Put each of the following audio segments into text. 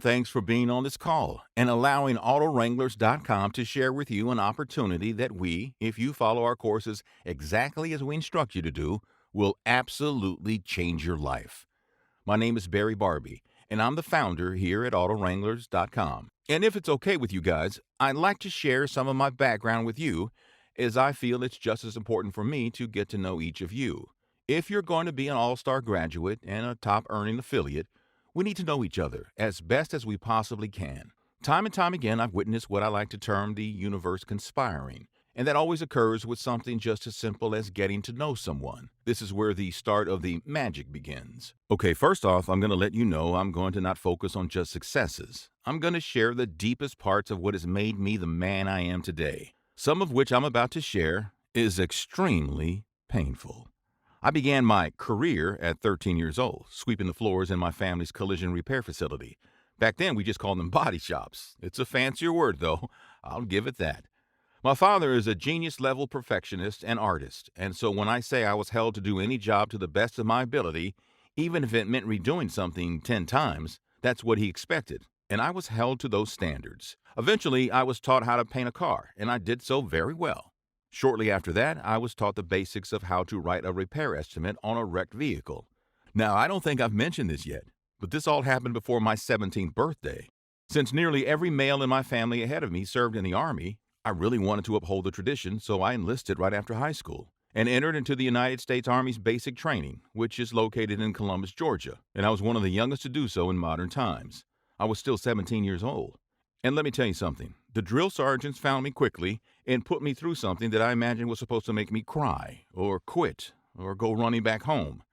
thanks for being on this call and allowing AutoWranglers.com to share with you an opportunity that we, if you follow our courses exactly as we instruct you to do, will absolutely change your life. My name is Barry Barbee, and I'm the founder here at AutoWranglers.com. And if it's okay with you guys, I'd like to share some of my background with you, as I feel it's just as important for me to get to know each of you. If you're going to be an all-star graduate and a top-earning affiliate, we need to know each other as best as we possibly can. Time and time again, I've witnessed what I like to term the universe conspiring, and that always occurs with something just as simple as getting to know someone. This is where the start of the magic begins. Okay, first off, I'm going to let you know I'm going to not focus on just successes. I'm going to share the deepest parts of what has made me the man I am today. Some of which I'm about to share is extremely painful. I began my career at 13 years old, sweeping the floors in my family's collision repair facility. Back then, we just called them body shops. It's a fancier word, though. I'll give it that. My father is a genius-level perfectionist and artist, and so when I say I was held to do any job to the best of my ability, even if it meant redoing something 10 times, that's what he expected, and I was held to those standards. Eventually, I was taught how to paint a car, and I did so very well. Shortly after that, I was taught the basics of how to write a repair estimate on a wrecked vehicle. Now, I don't think I've mentioned this yet, but this all happened before my 17th birthday. Since nearly every male in my family ahead of me served in the Army, I really wanted to uphold the tradition, so I enlisted right after high school and entered into the United States Army's basic training, which is located in Columbus, Georgia, and I was one of the youngest to do so in modern times. I was still 17 years old. And let me tell you something, the drill sergeants found me quickly and put me through something that I imagined was supposed to make me cry, or quit, or go running back home.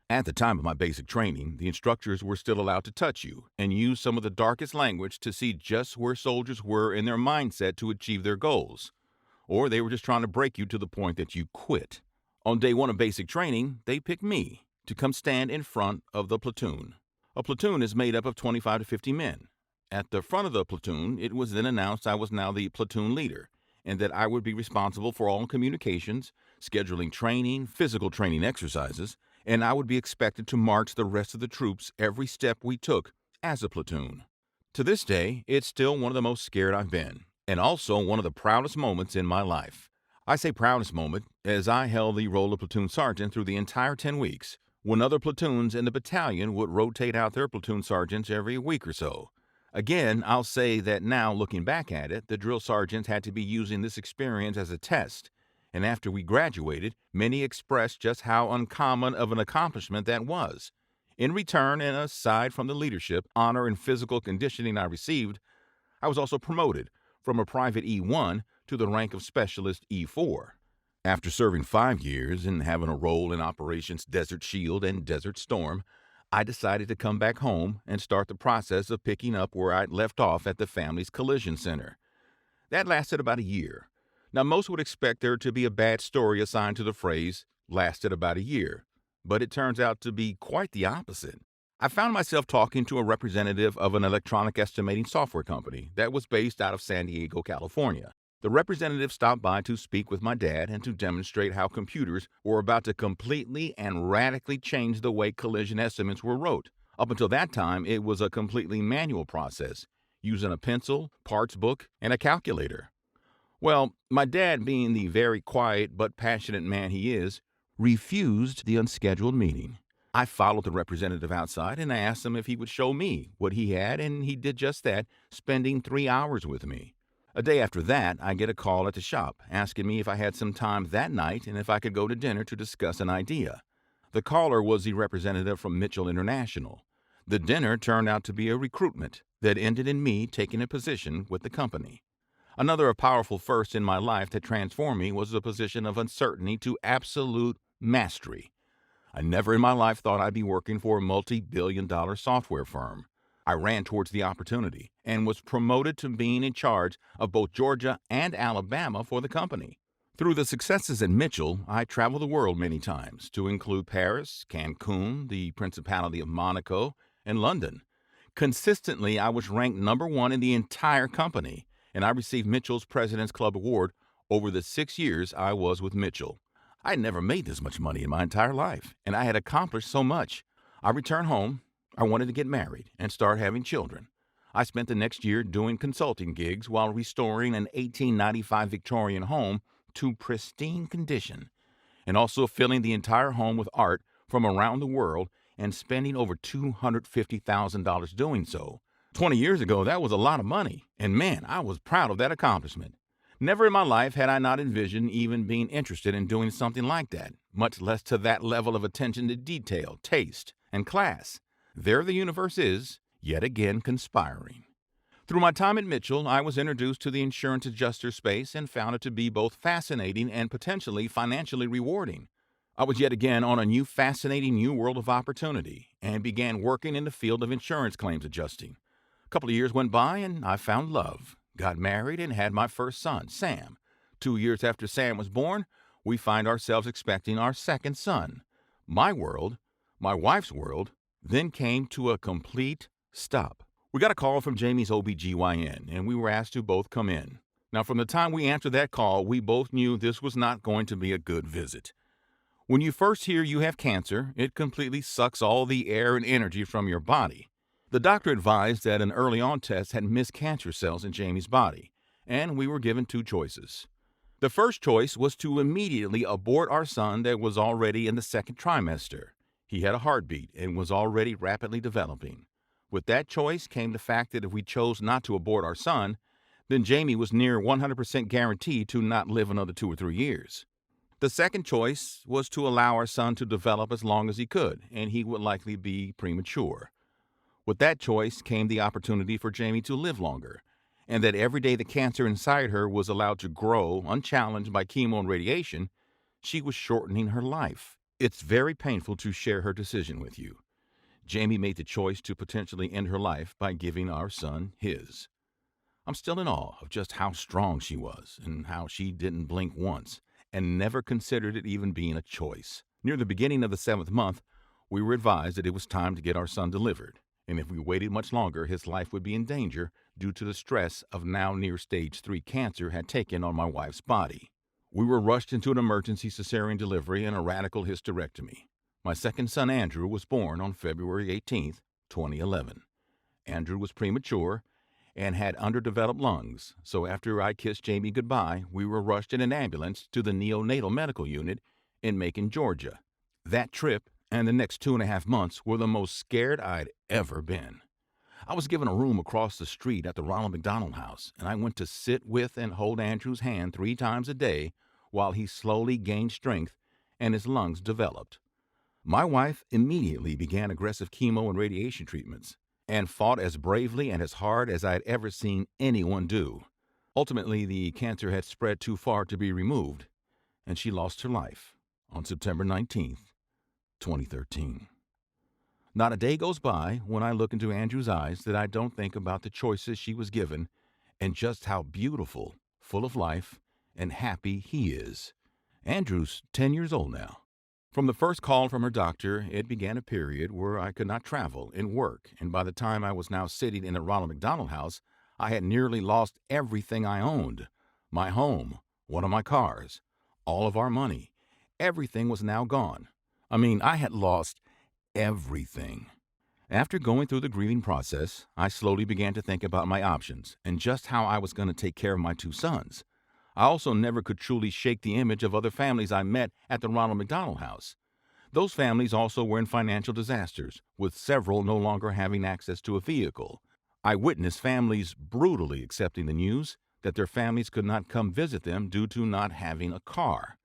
At the time of my basic training, the instructors were still allowed to touch you and use some of the darkest language to see just where soldiers were in their mindset to achieve their goals. Or they were just trying to break you to the point that you quit. On day one of basic training, they picked me to come stand in front of the platoon. A platoon is made up of 25 to 50 men. At the front of the platoon, it was then announced I was now the platoon leader, and that I would be responsible for all communications, scheduling training, physical training exercises, and I would be expected to march the rest of the troops every step we took as a platoon. To this day, it's still one of the most scared I've been, and also one of the proudest moments in my life. I say proudest moment, as I held the role of platoon sergeant through the entire 10 weeks, when other platoons in the battalion would rotate out their platoon sergeants every week or so. Again, I'll say that now, looking back at it, the drill sergeants had to be using this experience as a test, and after we graduated, many expressed just how uncommon of an accomplishment that was. In return, and aside from the leadership, honor, and physical conditioning I received, I was also promoted from a private E1 to the rank of specialist E4. After serving 5 years and having a role in Operations Desert Shield and Desert Storm, I decided to come back home and start the process of picking up where I'd left off at the family's collision center. That lasted about a year. Now, most would expect there to be a bad story assigned to the phrase, lasted about a year, but it turns out to be quite the opposite. I found myself talking to a representative of an electronic estimating software company that was based out of San Diego, California. The representative stopped by to speak with my dad and to demonstrate how computers were about to completely and radically change the way collision estimates were wrote. Up until that time, it was a completely manual process, using a pencil, parts book, and a calculator. Well, my dad, being the very quiet but passionate man he is, refused the unscheduled meeting. I followed the representative outside and I asked him if he would show me what he had, and he did just that, spending 3 hours with me. A day after that, I get a call at the shop asking me if I had some time that night and if I could go to dinner to discuss an idea. The caller was the representative from Mitchell International. The dinner turned out to be a recruitment that ended in me taking a position with the company. Another powerful first in my life that transformed me was the position of uncertainty to absolute mastery. I never in my life thought I'd be working for a multi-billion-dollar software firm. I ran towards the opportunity and was promoted to being in charge of both Georgia and Alabama for the company. Through the successes at Mitchell, I traveled the world many times, to include Paris, Cancun, the Principality of Monaco, and London. Consistently, I was ranked #1 in the entire company, and I received Mitchell's President's Club Award over the 6 years I was with Mitchell. I had never made this much money in my entire life, and I had accomplished so much. I returned home. I wanted to get married and start having children. I spent the next year doing consulting gigs while restoring an 1895 Victorian home to pristine condition, and also filling the entire home with art from around the world and spending over $250,000 doing so. 20 years ago, that was a lot of money, and man, I was proud of that accomplishment. Never in my life had I not envisioned even being interested in doing something like that, much less to that level of attention to detail, taste, and class. There the universe is, yet again conspiring. Through my time at Mitchell, I was introduced to the insurance adjuster space and found it to be both fascinating and potentially financially rewarding. I was yet again on a fascinating new world of opportunity and began working in the field of insurance claims adjusting. A couple of years went by and I found love, got married, and had my first son, Sam. 2 years after Sam was born, we find ourselves expecting our second son. My world, my wife's world, then came to a complete stop. We got a call from Jamie's OBGYN, and we were asked to both come in. Now, from the time we answered that call, we both knew this was not going to be a good visit. When you first hear you have cancer, it completely sucks all the air and energy from your body. The doctor advised that an early-on test had missed cancer cells in Jamie's body, and we were given two choices. The first choice was to immediately abort our son that was already in the second trimester. He had a heartbeat and was already rapidly developing. With that choice came the fact that if we chose not to abort our son, then Jamie was near 100% guaranteed to not live another 2 or 3 years. The second choice was to allow our son to develop as long as he could, and he would likely be premature. With that choice came the opportunity for Jamie to live longer, and that every day the cancer inside her was allowed to grow unchallenged by chemo and radiation, she was shortening her life. It's very painful to share her decision with you. Jamie made the choice to potentially end her life by giving our son his. I'm still in awe of just how strong she was and how she didn't blink once and never considered it even being a choice. Near the beginning of the 7th month, we were advised that it was time to get our son delivered, and if we waited much longer, his life would be in danger due to the stress of now near stage 3 cancer had taken on my wife's body. We were rushed into an emergency cesarean delivery and a radical hysterectomy. My second son, Andrew, was born on February 18, 2011. Andrew was premature and had underdeveloped lungs, so after I kissed Jamie goodbye, we were rushed in an ambulance to the neonatal medical unit in Macon, Georgia. That trip and the next 2.5 months were the most scared I'd ever been. I was given a room across the street at the Ronald McDonald House, and I went to sit with and hold Andrew's hand 3 times a day while he slowly gained strength and his lungs developed. My wife immediately began aggressive chemo and radiation treatments and fought as bravely and as hard as I'd ever seen anyone do. Ultimately, the cancer had spread too far to be removed, and she lost her life on September 19, 2013. Not a day goes by when I look into Andrew's eyes that I don't think about the choices she was given and just how beautiful, full of life, and happy he is. Andrew's 10 years old now. From the first call from her doctor, it began a period where I could not travel and work, and by the time I was now sitting in the Ronald McDonald House, I had nearly lost everything I owned. My home, one of my cars, all of our money. Everything was now gone. I had lost everything. After going through the grieving process, I slowly began to think about my options and just how I was going to take care of my 2 sons. I also never could truly shake the image of other families I met at the Ronald McDonald House. Those families also were in financial disasters, with several no longer having access to a vehicle. I witnessed families brutally accepting the news that their families could not come visit them due to not having a car.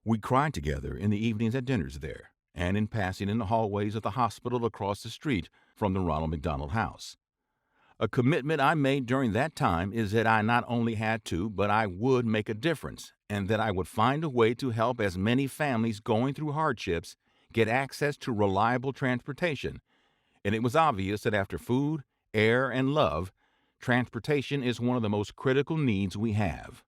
We cried together in the evenings at dinners there, and in passing in the hallways of the hospital across the street from the Ronald McDonald House. A commitment I made during that time is that I not only had to, but I would make a difference, and that I would find a way to help as many families going through hardships get access to reliable transportation. And it was obvious that after food, air, and love, transportation is one of the most critical needs we have.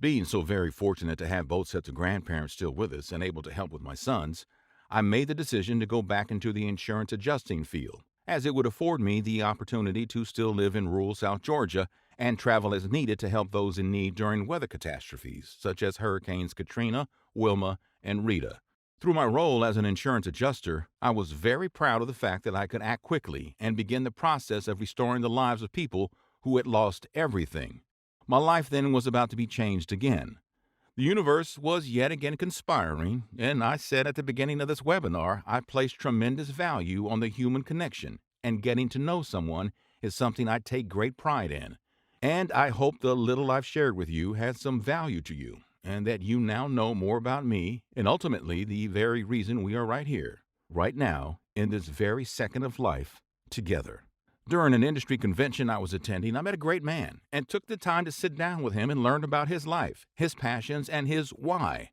Being so very fortunate to have both sets of grandparents still with us and able to help with my sons, I made the decision to go back into the insurance adjusting field, as it would afford me the opportunity to still live in rural South Georgia and travel as needed to help those in need during weather catastrophes such as Hurricanes Katrina, Wilma, and Rita. Through my role as an insurance adjuster, I was very proud of the fact that I could act quickly and begin the process of restoring the lives of people who had lost everything. My life then was about to be changed again. The universe was yet again conspiring, and I said at the beginning of this webinar, I place tremendous value on the human connection, and getting to know someone is something I take great pride in. And I hope the little I've shared with you has some value to you, and that you now know more about me, and ultimately the very reason we are right here, right now, in this very second of life, together. During an industry convention I was attending, I met a great man and took the time to sit down with him and learn about his life, his passions, and his why.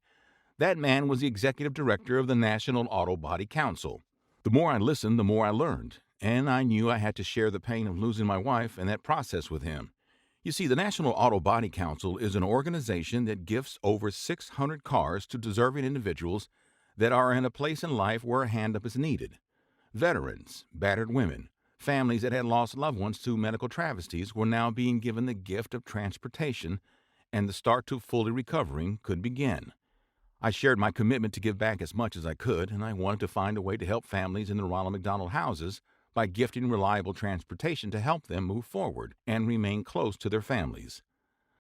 That man was the executive director of the National Auto Body Council. The more I listened, the more I learned, and I knew I had to share the pain of losing my wife and that process with him. You see, the National Auto Body Council is an organization that gifts over 600 cars to deserving individuals that are in a place in life where a hand up is needed. Veterans, battered women, families that had lost loved ones to medical travesties were now being given the gift of transportation, and the start to fully recovering could begin. I shared my commitment to give back as much as I could, and I wanted to find a way to help families in the Ronald McDonald houses by gifting reliable transportation to help them move forward and remain close to their families.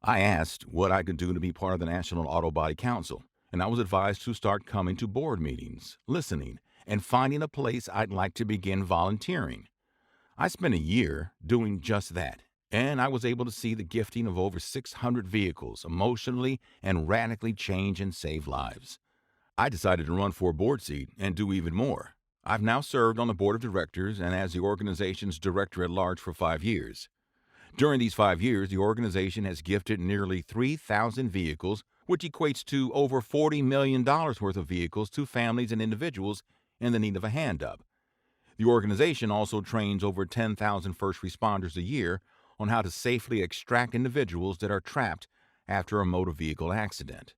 I asked what I could do to be part of the National Auto Body Council, and I was advised to start coming to board meetings, listening, and finding a place I'd like to begin volunteering. I spent a year doing just that, and I was able to see the gifting of over 600 vehicles emotionally and radically change and save lives. I decided to run for a board seat and do even more. I've now served on the board of directors and as the organization's director at large for 5 years. During these 5 years, the organization has gifted nearly 3,000 vehicles, which equates to over $40 million worth of vehicles to families and individuals in the need of a hand up. The organization also trains over 10,000 first responders a year on how to safely extract individuals that are trapped after a motor vehicle accident.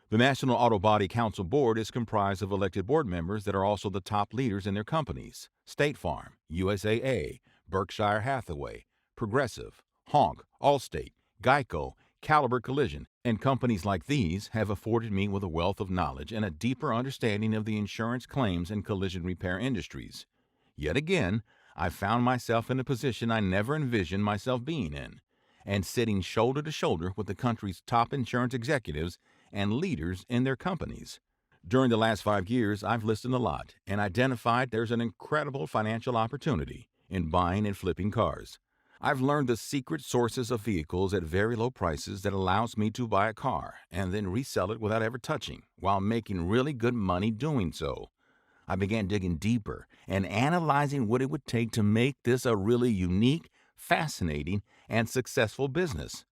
The National Auto Body Council Board is comprised of elected board members that are also the top leaders in their companies: State Farm, USAA, Berkshire Hathaway, Progressive, Honk, Allstate, Geico, Caliber Collision, and companies like these have afforded me with a wealth of knowledge and a deeper understanding of the insurance claims and collision repair industries. Yet again, I found myself in a position I never envisioned myself being in, and sitting shoulder to shoulder with the country's top insurance executives and leaders in their companies. During the last 5 years, I've listened a lot and identified there's an incredible financial opportunity in buying and flipping cars. I've learned the secret sources of vehicles at very low prices that allows me to buy a car and then resell it without ever touching, while making really good money doing so. I began digging deeper and analyzing what it would take to make this a really unique, fascinating, and successful business.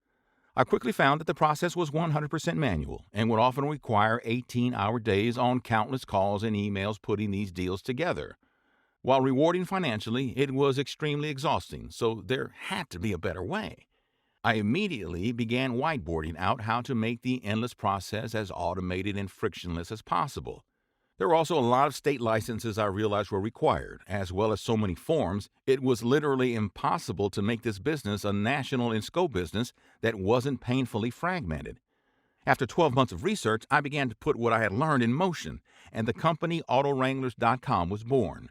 I quickly found that the process was 100% manual and would often require 18-hour days on countless calls and emails putting these deals together. While rewarding financially, it was extremely exhausting, so there had to be a better way. I immediately began whiteboarding out how to make the endless process as automated and frictionless as possible. There were also a lot of state licenses I realized were required, as well as so many forms, it was literally impossible to make this business a national in scope business that wasn't painfully fragmented. After 12 months of research, I began to put what I had learned in motion, and the company AutoWranglers.com was born.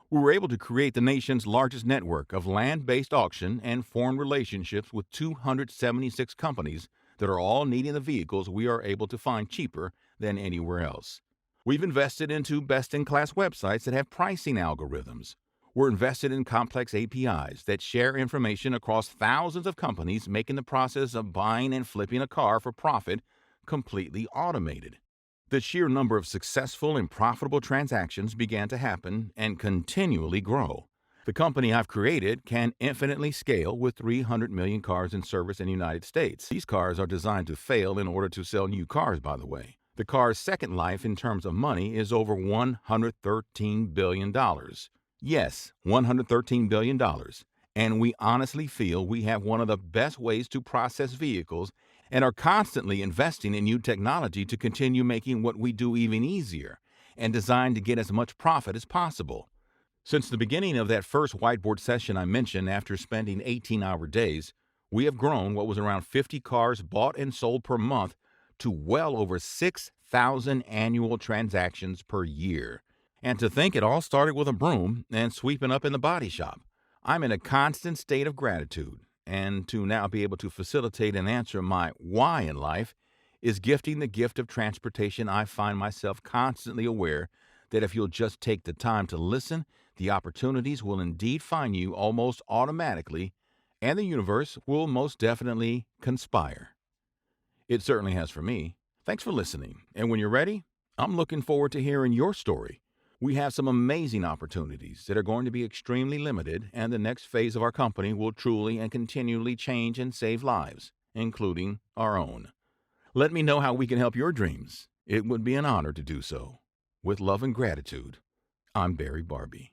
We were able to create the nation's largest network of land-based auction and foreign relationships with 276 companies that are all needing the vehicles we are able to find cheaper than anywhere else. We've invested into best-in-class websites that have pricing algorithms. We're invested in complex APIs that share information across thousands of companies, making the process of buying and flipping a car for profit completely automated. The sheer number of successful and profitable transactions began to happen and continually grow. The company I've created can infinitely scale with 300 million cars in service in the United States. These cars are designed to fail in order to sell new cars, by the way. The car's second life in terms of money is over $113 billion. Yes, $113 billion. And we honestly feel we have one of the best ways to process vehicles and are constantly investing in new technology to continue making what we do even easier and designed to get as much profit as possible. Since the beginning of that first whiteboard session I mentioned, after spending 18-hour days, we have grown what was around 50 cars bought and sold per month to well over 6,000 100,000 annual transactions per year. And to think it all started with a broom and sweeping up in the body shop. I'm in a constant state of gratitude, and to now be able to facilitate and answer my why in life is gifting the gift of transportation. I find myself constantly aware that if you'll just take the time to listen, the opportunities will indeed find you almost automatically, and the universe will most definitely conspire. It certainly has for me. Thanks for listening. And when you're ready, I'm looking forward to hearing your story. We have some amazing opportunities that are going to be extremely limited, and the next phase of our company will truly and continually change and save lives, including our own. Let me know how we can help your dreams. It would be an honor to do so. With love and gratitude, I'm Barry Barbee.